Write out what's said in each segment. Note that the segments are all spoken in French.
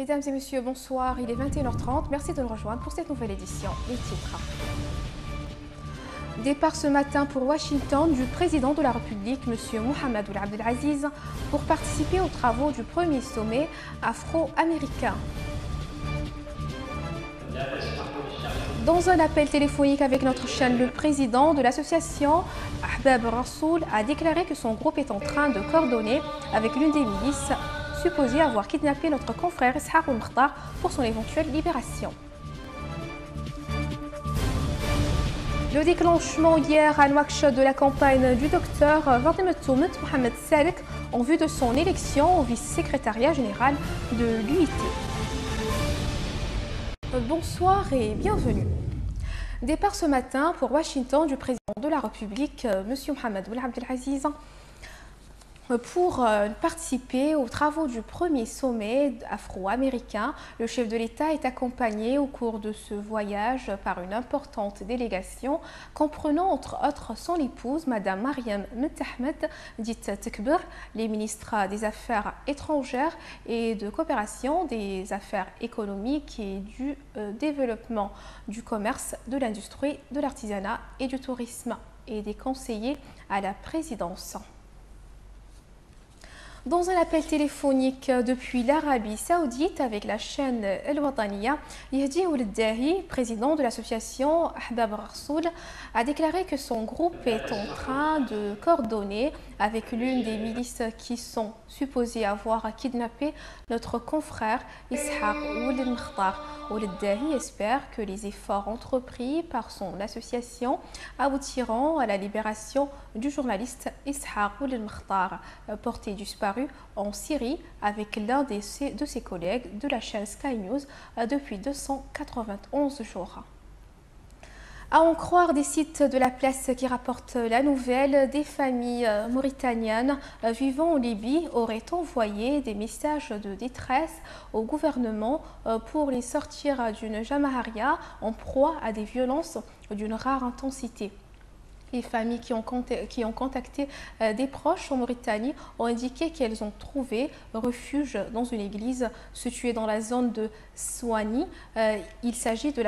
Mesdames et messieurs, bonsoir. Il est 21h30. Merci de nous rejoindre pour cette nouvelle édition. Les titres. Départ ce matin pour Washington du président de la République, M. Mohamed Ould Abdelaziz, pour participer aux travaux du premier sommet afro-américain. Dans un appel téléphonique avec notre chaîne, le président de l'association Ahbab Rassoul a déclaré que son groupe est en train de coordonner avec l'une des milices supposées avoir kidnappé notre confrère Ishaq Ould Mkhtar pour son éventuelle libération. Le déclenchement hier à Nouakchott de la campagne du docteur Fatima Toumet Mohamed Salek en vue de son élection au vice-secrétariat général de l'UIT. Bonsoir et bienvenue. Départ ce matin pour Washington du président de la République, M. Mohamed Ould Abdelaziz, pour participer aux travaux du premier sommet afro-américain. Le chef de l'État est accompagné au cours de ce voyage par une importante délégation comprenant entre autres son épouse, Mme Mariam Mentahmed, dite Tekber, les ministres des Affaires étrangères et de coopération, des affaires économiques et du développement, du commerce, de l'industrie, de l'artisanat et du tourisme, et des conseillers à la présidence. Dans un appel téléphonique depuis l'Arabie Saoudite avec la chaîne El Wataniya, Yehdi Ould Dahi, président de l'association Ahbab Rassoul, a déclaré que son groupe est en train de coordonner avec l'une des milices qui sont supposées avoir kidnappé notre confrère Ishaq Ould Mkhtar. Ould Dahi espère que les efforts entrepris par son association aboutiront à la libération du journaliste Ishaq Ould Mkhtar, porté disparu en Syrie avec l'un de ses collègues de la chaîne Sky News depuis 291 jours. À en croire des sites de la place qui rapportent la nouvelle, des familles mauritaniennes vivant en Libye auraient envoyé des messages de détresse au gouvernement pour les sortir d'une Jamaharia en proie à des violences d'une rare intensité. Les familles qui ont contacté des proches en Mauritanie ont indiqué qu'elles ont trouvé refuge dans une église située dans la zone de Souani. Il s'agit de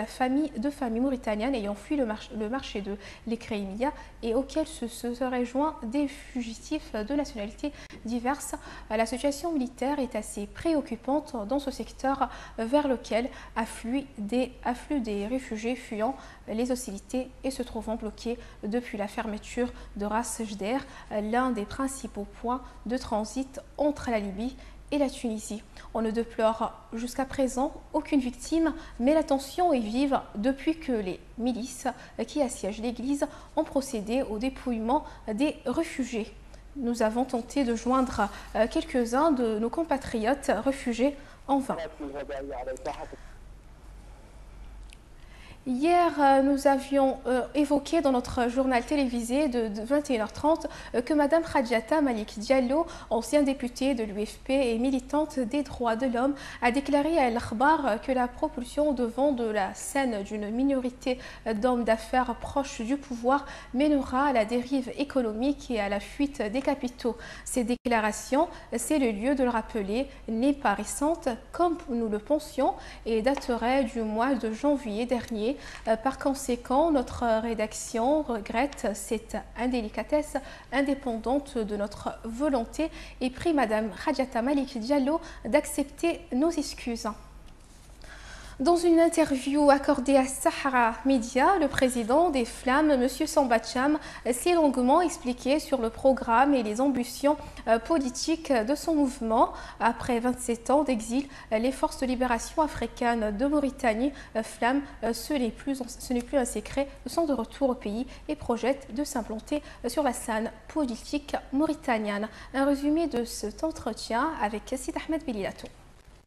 deux familles mauritaniennes ayant fui le marché de l'Ekreimia et auxquelles se seraient joints des fugitifs de nationalités diverses. La situation militaire est assez préoccupante dans ce secteur vers lequel affluent des réfugiés fuyant les hostilités et se trouvant bloqués depuis la fermeture de Ras Jder, l'un des principaux points de transit entre la Libye et la Tunisie. On ne déplore jusqu'à présent aucune victime, mais la tension est vive depuis que les milices qui assiègent l'église ont procédé au dépouillement des réfugiés. Nous avons tenté de joindre quelques-uns de nos compatriotes réfugiés en vain. Hier, nous avions évoqué dans notre journal télévisé de 21h30 que Mme Khadjata Malik Diallo, ancienne députée de l'UFP et militante des droits de l'homme, a déclaré à El Akhbar que la propulsion au devant de la scène d'une minorité d'hommes d'affaires proches du pouvoir mènera à la dérive économique et à la fuite des capitaux. Ces déclarations, c'est le lieu de le rappeler, n'est pas récente comme nous le pensions et daterait du mois de janvier dernier. Par conséquent, notre rédaction regrette cette indélicatesse indépendante de notre volonté et prie Mme Khadjata Malik Diallo d'accepter nos excuses. Dans une interview accordée à Sahara Media, le président des Flammes, M. Samba Cham, s'est longuement expliqué sur le programme et les ambitions politiques de son mouvement. Après 27 ans d'exil, les forces de libération africaines de Mauritanie, Flammes, ce n'est plus un secret, sont de retour au pays et projettent de s'implanter sur la scène politique mauritanienne. Un résumé de cet entretien avec Sid Ahmed Bililato.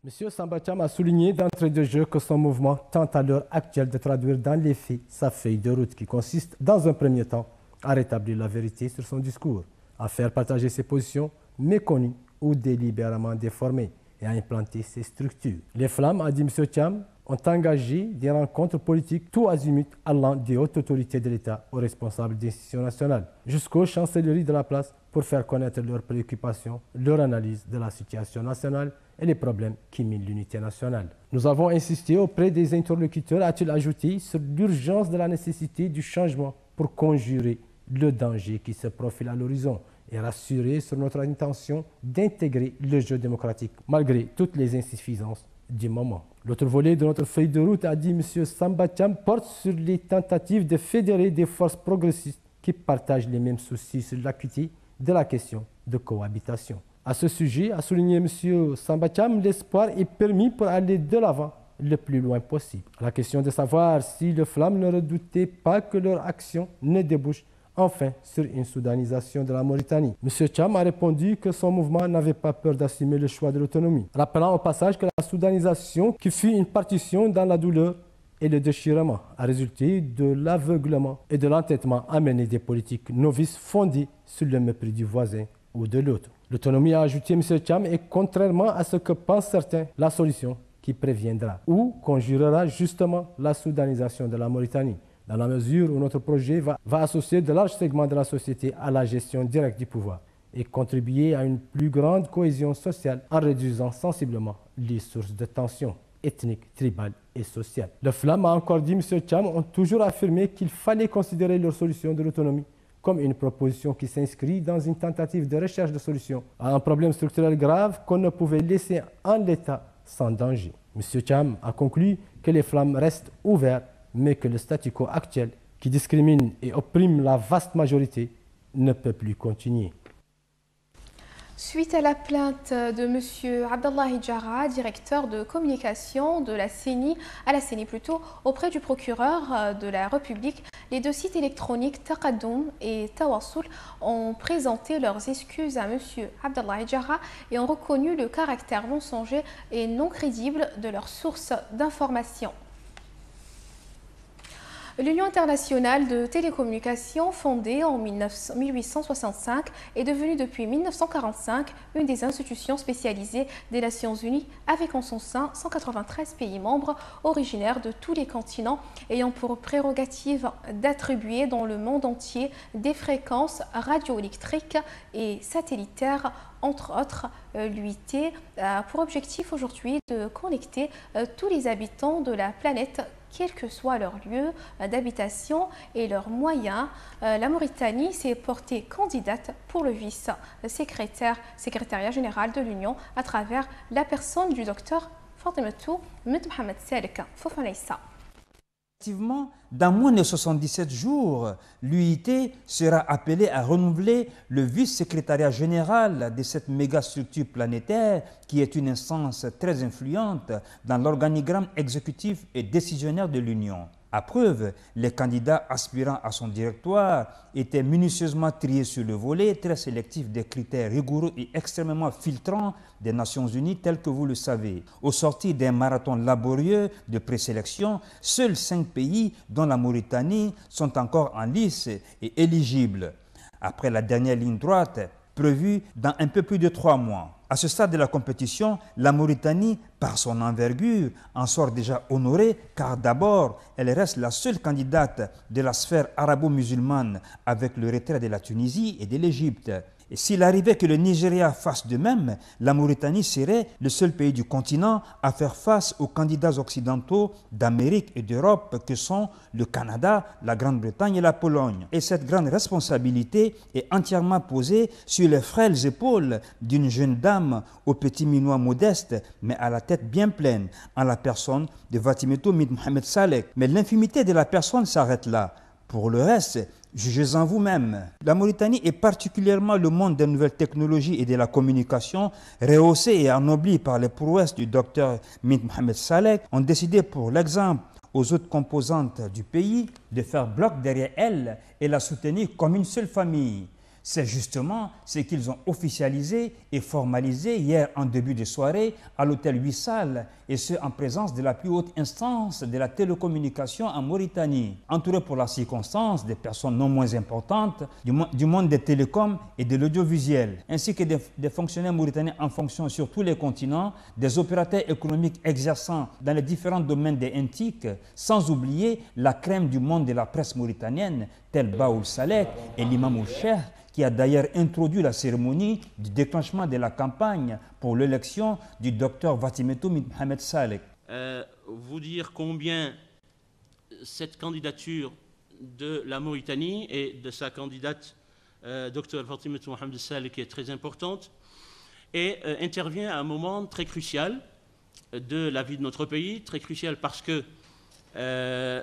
M. Samba Cham a souligné d'entrée de jeu que son mouvement tente à l'heure actuelle de traduire dans les faits sa feuille de route qui consiste, dans un premier temps, à rétablir la vérité sur son discours, à faire partager ses positions méconnues ou délibérément déformées, et à implanter ces structures. Les Flammes, a dit M. Thiam, ont engagé des rencontres politiques tout azimut allant des hautes autorités de l'État aux responsables d'institutions nationales, jusqu'aux chancelleries de la place pour faire connaître leurs préoccupations, leur analyse de la situation nationale et les problèmes qui minent l'unité nationale. Nous avons insisté auprès des interlocuteurs, a-t-il ajouté, sur l'urgence de la nécessité du changement pour conjurer le danger qui se profile à l'horizon et rassurer sur notre intention d'intégrer le jeu démocratique malgré toutes les insuffisances du moment. L'autre volet de notre feuille de route, a dit M. Samba Thiam, porte sur les tentatives de fédérer des forces progressistes qui partagent les mêmes soucis sur l'acuité de la question de cohabitation. À ce sujet, a souligné M. Samba Thiam, l'espoir est permis pour aller de l'avant le plus loin possible. La question de savoir si les Flammes ne redoutaient pas que leur action ne débouche enfin sur une soudanisation de la Mauritanie. M. Thiam a répondu que son mouvement n'avait pas peur d'assumer le choix de l'autonomie, rappelant au passage que la soudanisation, qui fut une partition dans la douleur et le déchirement, a résulté de l'aveuglement et de l'entêtement à mener des politiques novices fondées sur le mépris du voisin ou de l'autre. L'autonomie, a ajouté M. Thiam, est contrairement à ce que pensent certains, la solution qui préviendra ou conjurera justement la soudanisation de la Mauritanie, dans la mesure où notre projet va associer de larges segments de la société à la gestion directe du pouvoir et contribuer à une plus grande cohésion sociale en réduisant sensiblement les sources de tensions ethniques, tribales et sociales. Le Flamme, a encore dit M. Thiam, ont toujours affirmé qu'il fallait considérer leur solution de l'autonomie comme une proposition qui s'inscrit dans une tentative de recherche de solution à un problème structurel grave qu'on ne pouvait laisser en l'état sans danger. M. Thiam a conclu que les Flammes restent ouverts, mais que le statu quo actuel, qui discrimine et opprime la vaste majorité, ne peut plus continuer. Suite à la plainte de M. Abdallahi Jarrah, directeur de communication de la CENI, auprès du procureur de la République, les deux sites électroniques Taqaddoum et Tawassul ont présenté leurs excuses à M. Abdallahi Jarrah et ont reconnu le caractère mensonger et non crédible de leurs sources d'information. L'Union internationale de télécommunications, fondée en 1865, est devenue depuis 1945 une des institutions spécialisées des Nations Unies, avec en son sein 193 pays membres originaires de tous les continents, ayant pour prérogative d'attribuer dans le monde entier des fréquences radioélectriques et satellitaires, entre autres. L'UIT a pour objectif aujourd'hui de connecter tous les habitants de la planète, quel que soit leur lieu d'habitation et leurs moyens. La Mauritanie s'est portée candidate pour le vice-secrétariat général de l'Union à travers la personne du docteur Fatimatou Mohamed Salek Fofanaïssa. Effectivement, dans moins de 77 jours, l'UIT sera appelée à renouveler le vice-secrétariat général de cette méga-structure planétaire qui est une instance très influente dans l'organigramme exécutif et décisionnaire de l'Union. À preuve, les candidats aspirant à son directoire étaient minutieusement triés sur le volet très sélectif des critères rigoureux et extrêmement filtrants des Nations Unies, tels que vous le savez. Au sortir d'un marathon laborieux de présélection, seuls 5 pays, dont la Mauritanie, sont encore en lice et éligibles, après la dernière ligne droite prévue dans un peu plus de 3 mois. À ce stade de la compétition, la Mauritanie, par son envergure, en sort déjà honorée, car d'abord, elle reste la seule candidate de la sphère arabo-musulmane avec le retrait de la Tunisie et de l'Égypte. Et s'il arrivait que le Nigeria fasse de même, la Mauritanie serait le seul pays du continent à faire face aux candidats occidentaux d'Amérique et d'Europe que sont le Canada, la Grande-Bretagne et la Pologne. Et cette grande responsabilité est entièrement posée sur les frêles épaules d'une jeune dame au petit minois modeste, mais à la tête bien pleine, en la personne de Fatimatou Mohamed Salek. Mais l'infimité de la personne s'arrête là. Pour le reste, jugez-en vous-même. La Mauritanie et particulièrement le monde des nouvelles technologies et de la communication, rehaussé et anobli par les prouesses du docteur Mohamed Salek, ont décidé pour l'exemple aux autres composantes du pays de faire bloc derrière elle et la soutenir comme une seule famille. C'est justement ce qu'ils ont officialisé et formalisé hier en début de soirée à l'hôtel Wissal, et ce en présence de la plus haute instance de la télécommunication en Mauritanie, entouré pour la circonstance des personnes non moins importantes du monde des télécoms et de l'audiovisuel, ainsi que des fonctionnaires mauritaniens en fonction sur tous les continents, des opérateurs économiques exerçant dans les différents domaines des NTIC, sans oublier la crème du monde de la presse mauritanienne, tel Baoul Salek et l'imam Cheikh, qui a d'ailleurs introduit la cérémonie du déclenchement de la campagne pour l'élection du docteur Fatimetou Mohamed Salek. Vous dire combien cette candidature de la Mauritanie et de sa candidate docteur Fatimetou Mohamed Salek est très importante et intervient à un moment très crucial de la vie de notre pays, très crucial parce que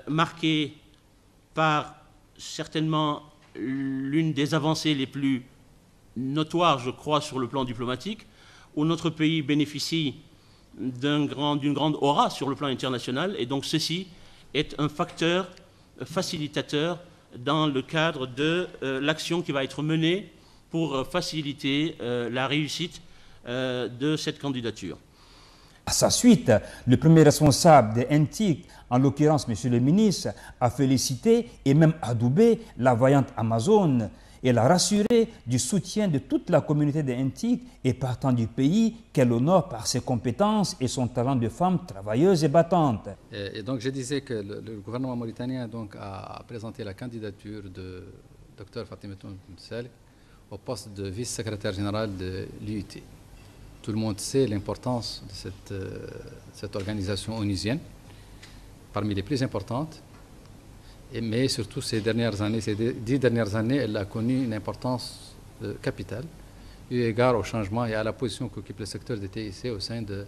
marqué par certainement l'une des avancées les plus notoires, je crois, sur le plan diplomatique, où notre pays bénéficie d'une grande aura sur le plan international, et donc ceci est un facteur facilitateur dans le cadre de l'action qui va être menée pour faciliter la réussite de cette candidature. À sa suite, le premier responsable de NTIC, en l'occurrence M. le ministre, a félicité et même adoubé la vaillante Amazone et l'a rassuré du soutien de toute la communauté de NTIC et partant du pays qu'elle honore par ses compétences et son talent de femme travailleuse et battante. Et donc je disais que le gouvernement mauritanien donc, a présenté la candidature de Dr Fatimetou Mohamed Salek au poste de vice-secrétaire général de l'IUT. Tout le monde sait l'importance de cette organisation onusienne, parmi les plus importantes, mais surtout ces 10 dernières années, elle a connu une importance capitale, eu égard au changement et à la position qu'occupe le secteur des TIC au sein de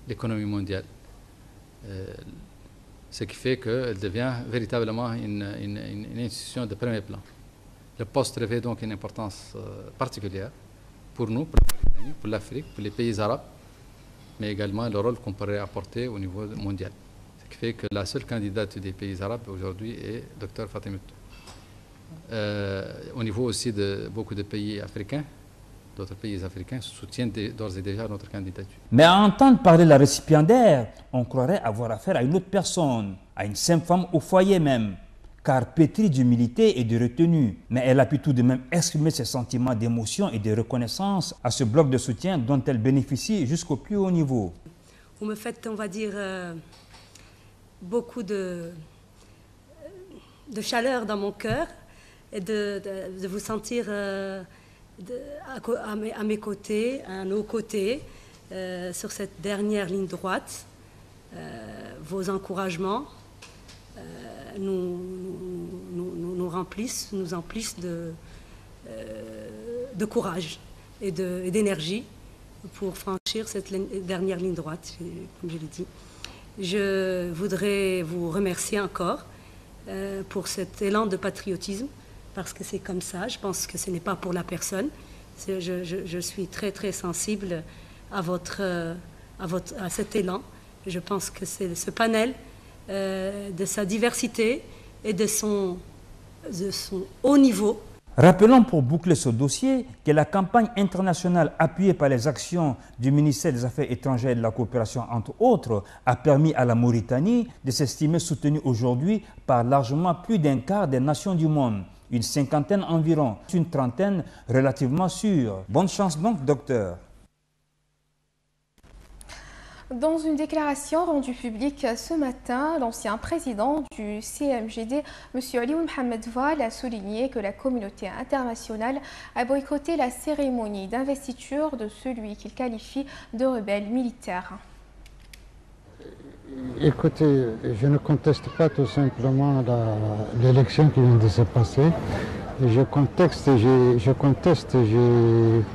l'économie mondiale. Ce qui fait qu'elle devient véritablement une institution de premier plan. Le poste revêt donc une importance particulière pour nous, pour la Mauritanie, pour l'Afrique, pour les pays arabes, mais également le rôle qu'on pourrait apporter au niveau mondial. Ce qui fait que la seule candidate des pays arabes aujourd'hui est Dr Fatimetou. Au niveau aussi de beaucoup de pays africains, d'autres pays africains soutiennent d'ores et déjà notre candidature. Mais à entendre parler la récipiendaire, on croirait avoir affaire à une autre personne, à une simple femme au foyer même, car pétrie d'humilité et de retenue. Mais elle a pu tout de même exprimer ses sentiments d'émotion et de reconnaissance à ce bloc de soutien dont elle bénéficie jusqu'au plus haut niveau. Vous me faites, on va dire, beaucoup de chaleur dans mon cœur et de vous sentir à mes côtés, à nos côtés, sur cette dernière ligne droite. Vos encouragements nous remplissent de courage et d'énergie pour franchir cette dernière ligne droite, comme je l'ai dit. Je voudrais vous remercier encore pour cet élan de patriotisme, parce que c'est comme ça. Je pense que ce n'est pas pour la personne. Je suis très très sensible à cet élan. Je pense que c'est ce panel de sa diversité et de son haut niveau. Rappelons pour boucler ce dossier que la campagne internationale appuyée par les actions du ministère des Affaires étrangères et de la coopération, entre autres, a permis à la Mauritanie de s'estimer soutenue aujourd'hui par largement plus d'un quart des nations du monde, une cinquantaine environ, une trentaine relativement sûre. Bonne chance donc, docteur. Dans une déclaration rendue publique ce matin, l'ancien président du CMGD, M. Alioune Mohamed Val, a souligné que la communauté internationale a boycotté la cérémonie d'investiture de celui qu'il qualifie de rebelle militaire. Écoutez, je ne conteste pas tout simplement l'élection qui vient de se passer. Je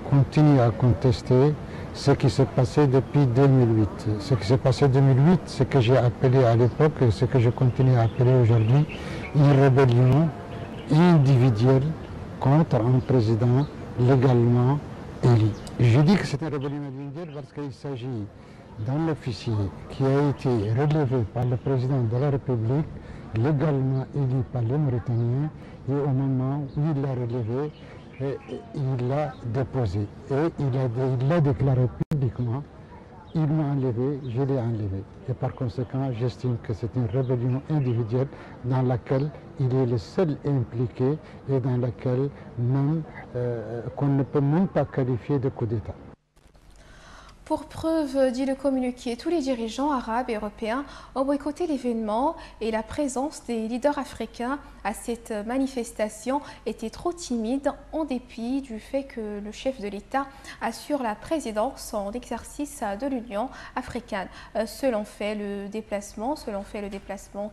continue à contester ce qui s'est passé depuis 2008. Ce qui s'est passé en 2008, ce que j'ai appelé à l'époque et ce que je continue à appeler aujourd'hui une rébellion individuelle contre un président légalement élu. Je dis que c'est une rébellion individuelle parce qu'il s'agit d'un officier qui a été relevé par le président de la République, légalement élu par les Mauritaniens, et au moment où il l'a relevé, il l'a déposé et il l'a déclaré publiquement. Il m'a enlevé, je l'ai enlevé. Et par conséquent, j'estime que c'est une rébellion individuelle dans laquelle il est le seul impliqué et dans laquelle même qu'on ne peut même pas qualifier de coup d'État. Pour preuve, dit le communiqué, tous les dirigeants arabes et européens ont boycotté l'événement et la présence des leaders africains à cette manifestation était trop timide en dépit du fait que le chef de l'État assure la présidence en exercice de l'Union africaine. Selon fait le déplacement,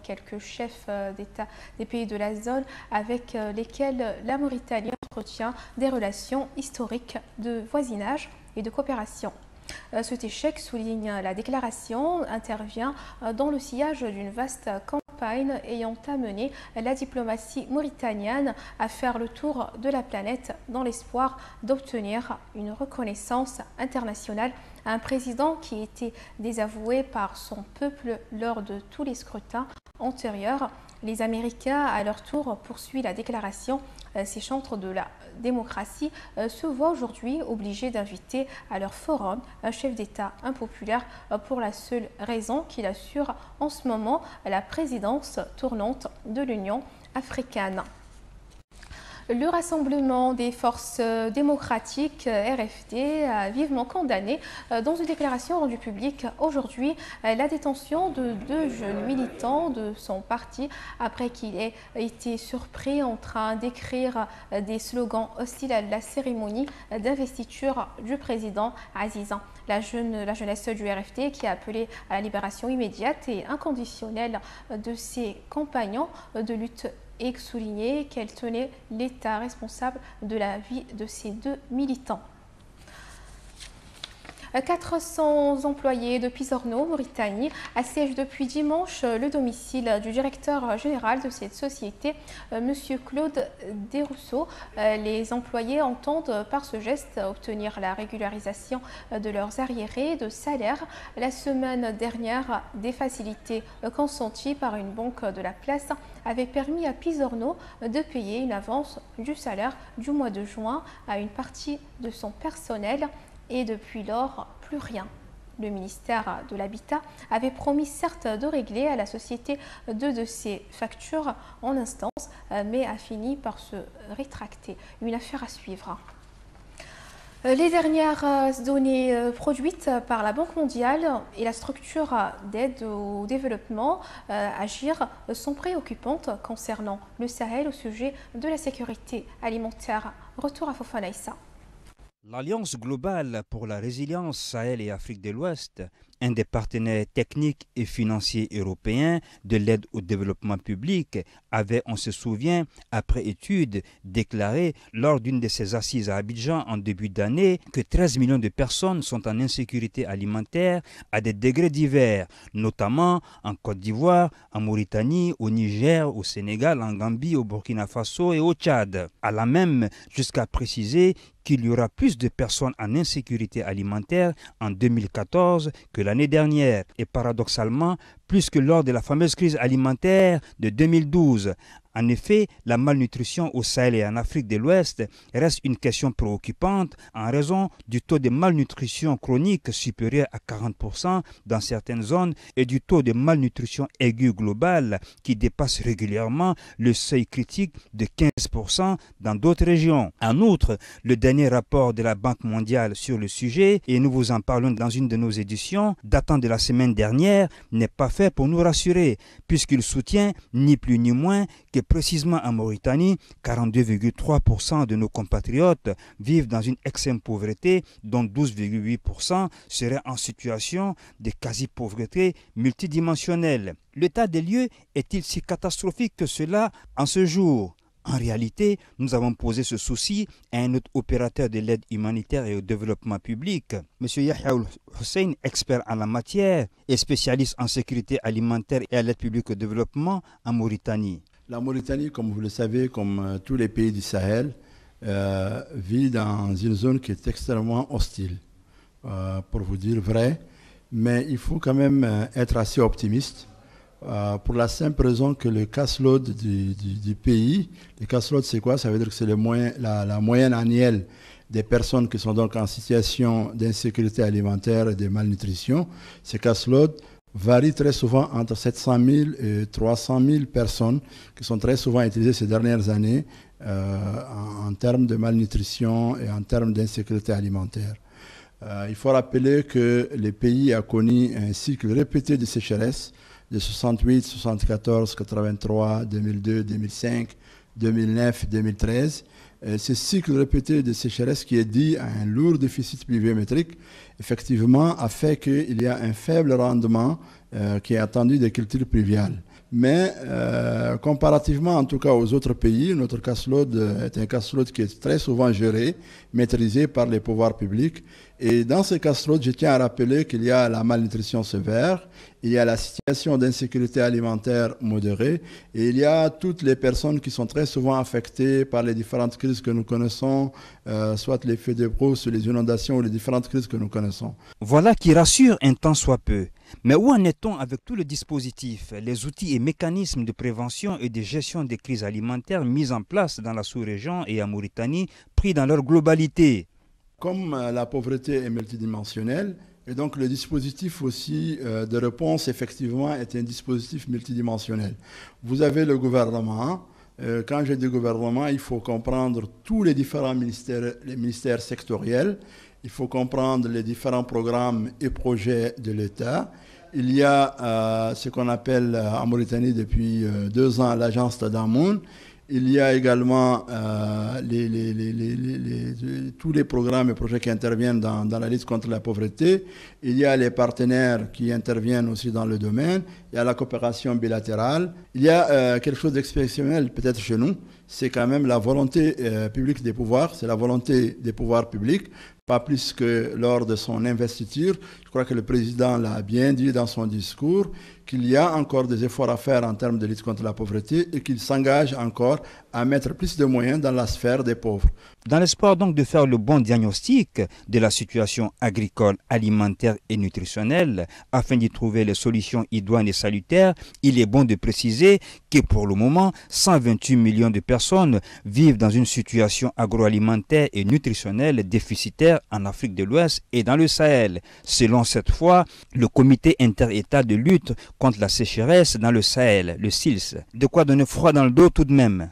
quelques chefs d'État des pays de la zone avec lesquels la Mauritanie entretient des relations historiques de voisinage et de coopération. Cet échec, souligne la déclaration, intervient dans le sillage d'une vaste campagne ayant amené la diplomatie mauritanienne à faire le tour de la planète dans l'espoir d'obtenir une reconnaissance internationale à un président qui était désavoué par son peuple lors de tous les scrutins antérieurs. Les Américains, à leur tour, poursuivent la déclaration. Ces chantres de la démocratie se voient aujourd'hui obligés d'inviter à leur forum un chef d'État impopulaire pour la seule raison qu'il assure en ce moment la présidence tournante de l'Union africaine. Le Rassemblement des forces démocratiques, RFD, a vivement condamné dans une déclaration rendue publique aujourd'hui la détention de 2 jeunes militants de son parti après qu'il ait été surpris en train d'écrire des slogans hostiles à la cérémonie d'investiture du président Azizan. La jeunesse du RFD qui a appelé à la libération immédiate et inconditionnelle de ses compagnons de lutte et souligné qu'elle tenait l'État responsable de la vie de ces 2 militants. 400 employés de Pisorno, Mauritanie, assiègent depuis dimanche le domicile du directeur général de cette société, M. Claude Desrousseaux. Les employés entendent par ce geste obtenir la régularisation de leurs arriérés de salaire. La semaine dernière, des facilités consenties par une banque de la place avaient permis à Pisorno de payer une avance du salaire du mois de juin à une partie de son personnel. Et depuis lors, plus rien. Le ministère de l'Habitat avait promis certes de régler à la société 2 de ses factures en instance, mais a fini par se rétracter. Une affaire à suivre. Les dernières données produites par la Banque mondiale et la structure d'aide au développement Agir sont préoccupantes concernant le Sahel au sujet de la sécurité alimentaire. Retour à Fofana Issa. L'Alliance globale pour la résilience Sahel et Afrique de l'Ouest, un des partenaires techniques et financiers européens de l'aide au développement public, avait, on se souvient, après étude, déclaré lors d'une de ses assises à Abidjan en début d'année que 13 millions de personnes sont en insécurité alimentaire à des degrés divers, notamment en Côte d'Ivoire, en Mauritanie, au Niger, au Sénégal, en Gambie, au Burkina Faso et au Tchad. Elle a même jusqu'à préciser qu'il y aura plus de personnes en insécurité alimentaire en 2014 que l'année dernière et paradoxalement plus que lors de la fameuse crise alimentaire de 2012. En effet, la malnutrition au Sahel et en Afrique de l'Ouest reste une question préoccupante en raison du taux de malnutrition chronique supérieur à 40% dans certaines zones et du taux de malnutrition aiguë globale qui dépasse régulièrement le seuil critique de 15% dans d'autres régions. En outre, le dernier rapport de la Banque mondiale sur le sujet, et nous vous en parlons dans une de nos éditions, datant de la semaine dernière, n'est pas fait pour nous rassurer, puisqu'il soutient ni plus ni moins que précisément en Mauritanie, 42,3% de nos compatriotes vivent dans une extrême pauvreté, dont 12,8% seraient en situation de quasi-pauvreté multidimensionnelle. L'état des lieux est-il si catastrophique que cela en ce jour ? En réalité, nous avons posé ce souci à un autre opérateur de l'aide humanitaire et au développement public, M. Yahya Hussein, expert en la matière et spécialiste en sécurité alimentaire et à l'aide publique au développement en Mauritanie. La Mauritanie, comme vous le savez, comme tous les pays du Sahel, vit dans une zone qui est extrêmement hostile, pour vous dire vrai. Mais il faut quand même être assez optimiste pour la simple raison que le casse-load du pays, le casse-load c'est quoi? Ça veut dire que c'est la moyenne annuelle des personnes qui sont donc en situation d'insécurité alimentaire et de malnutrition. Ces casse-load varient très souvent entre 700 000 et 300 000 personnes qui sont très souvent utilisées ces dernières années en termes de malnutrition et en termes d'insécurité alimentaire. Il faut rappeler que le pays a connu un cycle répété de sécheresse de 68, 74, 83, 2002, 2005, 2009, 2013. Ce cycle répété de sécheresse qui est dû à un lourd déficit pluviométrique, effectivement, a fait qu'il y a un faible rendement qui est attendu des cultures pluviales. Mais comparativement en tout cas aux autres pays, notre casse-load est un casse-load qui est très souvent géré, maîtrisé par les pouvoirs publics. Et dans ce casse-load, je tiens à rappeler qu'il y a la malnutrition sévère, il y a la situation d'insécurité alimentaire modérée, et il y a toutes les personnes qui sont très souvent affectées par les différentes crises que nous connaissons, soit les feux de brousse, les inondations ou les différentes crises que nous connaissons. Voilà qui rassure un tant soit peu. Mais où en est-on avec tout le dispositif, les outils et mécanismes de prévention et de gestion des crises alimentaires mis en place dans la sous-région et en Mauritanie, pris dans leur globalité? Comme la pauvreté est multidimensionnelle, et donc le dispositif aussi de réponse, effectivement, est un dispositif multidimensionnel. Vous avez le gouvernement. Quand je dis gouvernement, il faut comprendre tous les différents ministères, les ministères sectoriels. Il faut comprendre les différents programmes et projets de l'État. Il y a ce qu'on appelle en Mauritanie depuis 2 ans l'agence Tadammoun. Il y a également tous les programmes et projets qui interviennent dans la lutte contre la pauvreté. Il y a les partenaires qui interviennent aussi dans le domaine. Il y a la coopération bilatérale. Il y a quelque chose d'exceptionnel peut-être chez nous. C'est quand même la volonté publique des pouvoirs. C'est la volonté des pouvoirs publics, pas plus que lors de son investiture. Je crois que le président l'a bien dit dans son discours, qu'il y a encore des efforts à faire en termes de lutte contre la pauvreté et qu'il s'engage encore à mettre plus de moyens dans la sphère des pauvres. Dans l'espoir donc de faire le bon diagnostic de la situation agricole, alimentaire et nutritionnelle, afin d'y trouver les solutions idoines et salutaires, il est bon de préciser que pour le moment, 128 millions de personnes vivent dans une situation agroalimentaire et nutritionnelle déficitaire en Afrique de l'Ouest et dans le Sahel. Selon cette fois, le comité inter-État de lutte contre la sécheresse dans le Sahel, le SILS. De quoi donner froid dans le dos tout de même.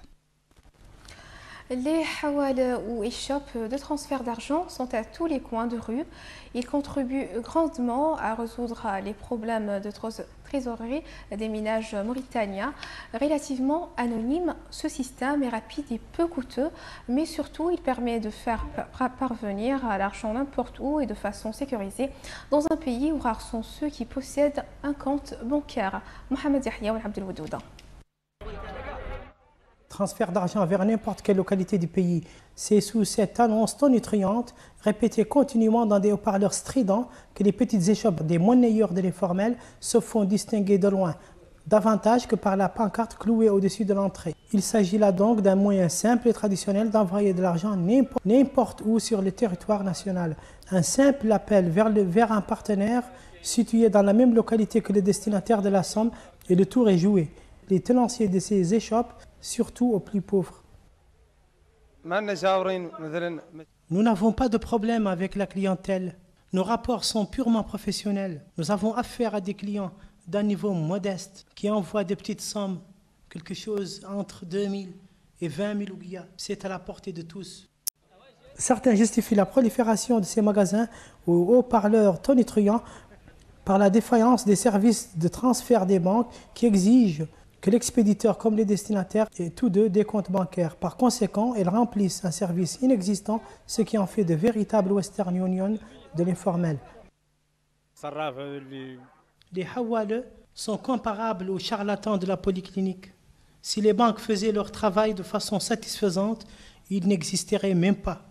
Les hawala ou échoppes de transfert d'argent sont à tous les coins de rue. Ils contribuent grandement à résoudre les problèmes de trésorerie des ménages mauritaniens. Relativement anonyme, ce système est rapide et peu coûteux, mais surtout il permet de faire parvenir l'argent n'importe où et de façon sécurisée dans un pays où rares sont ceux qui possèdent un compte bancaire. Mohamed Yahya ou Abdel Wadouda. Transfert d'argent vers n'importe quelle localité du pays. C'est sous cette annonce tonitruante, répétée continuellement dans des haut-parleurs stridents, que les petites échoppes des monnayeurs de l'informel se font distinguer de loin, davantage que par la pancarte clouée au-dessus de l'entrée. Il s'agit là donc d'un moyen simple et traditionnel d'envoyer de l'argent n'importe où sur le territoire national. Un simple appel vers un partenaire situé dans la même localité que le destinataire de la somme et le tour est joué. Les tenanciers de ces échoppes, surtout aux plus pauvres. Nous n'avons pas de problème avec la clientèle. Nos rapports sont purement professionnels. Nous avons affaire à des clients d'un niveau modeste qui envoient des petites sommes, quelque chose entre 2 000 et 20 000 ouguiya. C'est à la portée de tous. Certains justifient la prolifération de ces magasins aux haut-parleurs tonitruants par la défaillance des services de transfert des banques qui exigent que l'expéditeur comme les destinataires aient tous deux des comptes bancaires. Par conséquent, ils remplissent un service inexistant, ce qui en fait de véritables Western Union de l'informel. Les hawale sont comparables aux charlatans de la polyclinique. Si les banques faisaient leur travail de façon satisfaisante, ils n'existeraient même pas.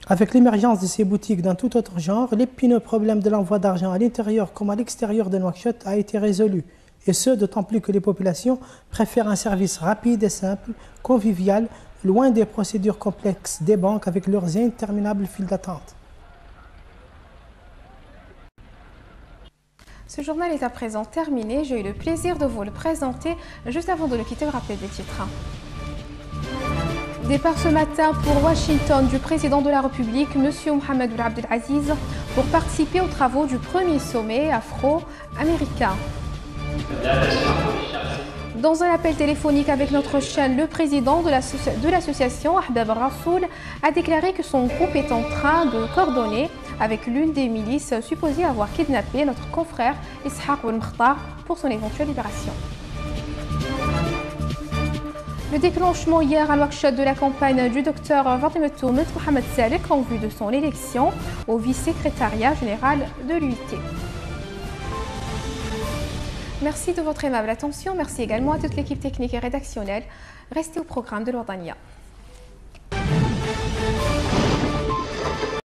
Avec l'émergence de ces boutiques dans tout autre genre, l'épineux problème de l'envoi d'argent à l'intérieur comme à l'extérieur de Nouakchott a été résolu. Et ce, d'autant plus que les populations préfèrent un service rapide et simple, convivial, loin des procédures complexes des banques avec leurs interminables files d'attente. Ce journal est à présent terminé. J'ai eu le plaisir de vous le présenter. Juste avant de le quitter, rappeler des titres. Départ ce matin pour Washington du président de la République, M. Mohamed Ould Abdel Aziz, pour participer aux travaux du premier sommet afro-américain. Dans un appel téléphonique avec notre chaîne, le président de l'association Ahbab Rassoul a déclaré que son groupe est en train de coordonner avec l'une des milices supposées avoir kidnappé notre confrère Ishaq Ouelmkhtar pour son éventuelle libération. Le déclenchement hier à Nouakchott de la campagne du docteur Fatimata Mohamed Salek en vue de son élection au vice-secrétariat général de l'UIT. Merci de votre aimable attention. Merci également à toute l'équipe technique et rédactionnelle. Restez au programme de l'Ouadania.